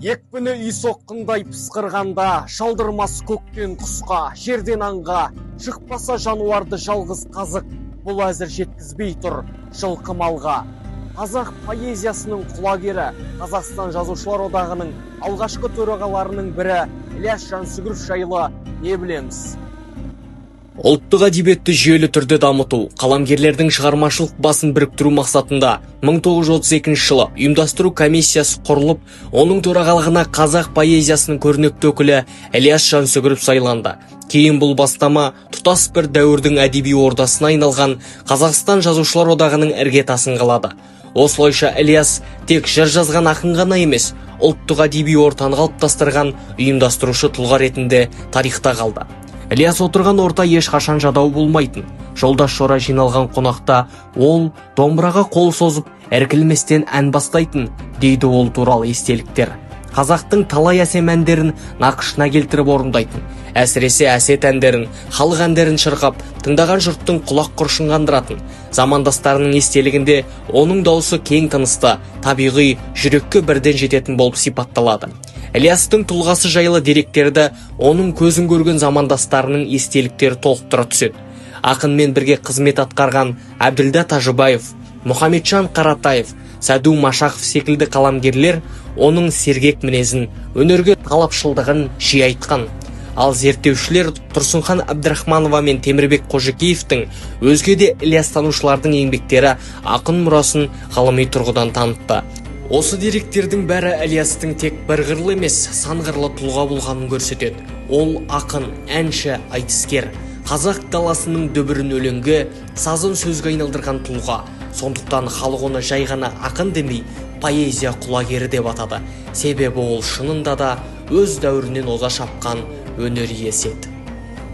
Екпіні үй соққындай пысқырғанда, шалдырмас көктен құсқа, жерден аңға, шықпаса жануарды жалғыз қазық, бұл әзір жеткізбей тұр жылқы малға. Қазақ поэзиясының құлагері, Қазақстан Жазушылар Одағының алғашқы төрағаларының бірі Ілияс Жансүгіров жайлы не білеміз? Ұлттық әдебиетті жүйелі түрде дамыту, қаламгерлердің шығармашылық басын біріктіру мақсатында 1932 жылы ұйымдастыру комиссиясы құрылып, оның төрағалығына қазақ поэзиясының көрнекті өкілі Ілияс Жансүгіров сайланды. Кейін бұл бастама тұтас бір дәуірдің әдеби ордасына айналған Қазақстан Жазушылар Одағының іргетасын қалады. Осылайша Ілияс тек жыр жазған ақын ғана емес, ұлттық әдеби ортаны қалыптастырған ұйымдастырушы тұлға ретінде тарихта қалды. Ілияс отырған орта ешқашан жадау болмайтын. Жолдас жора жиналған қонақта ол домбыраға қол созып, іркілместен ән бастайтын, дейді ол туралы естеліктер. Қазақтың талай әсем әндерін нақышына келтіріп орындайтын. Әсіресе әсет әндерін, халық әндерін шырқап, тыңдаған жұрттың құлақ құршын қандыратын. Замандастарының естелігінде оның дауысы кең тынысты, табиғи, жүрекке бірден жететін болып сипатталады. Ілиястың тұлғасы жайлы деректерді оның көзін көрген замандастарының естеліктері толықтыра түседі. Ақынмен бірге қызмет атқарған Әбділда Тажыбаев, Мұхамеджан Қаратаев, Сәду Машақов секілді қаламгерлер оның сергек мінезін, өнерге талапшылдығын жиі айтқан. Ал зерттеушілер Тұрсынхан Әбдірахманова мен Темірбек Қожакеевтің өзге де Ілиястанушылардың еңбектері ақын мұрасын ғылыми тұрғыдан танытты. Осы деректердің бәрі Ілиястың тек бір қырлы емес, сан қырлы тұлға болғанын көрсетеді. Ол ақын, әнші, айтыскер, қазақ даласының дүбірін өлеңге, сазын сөзге айналдырған тұлға. Сондықтан халық оны жай ғана ақын демей, поэзия құлагері деп атады. Себебі ол шынында да өз дәуірінен оза шапқан өнер иесі еді.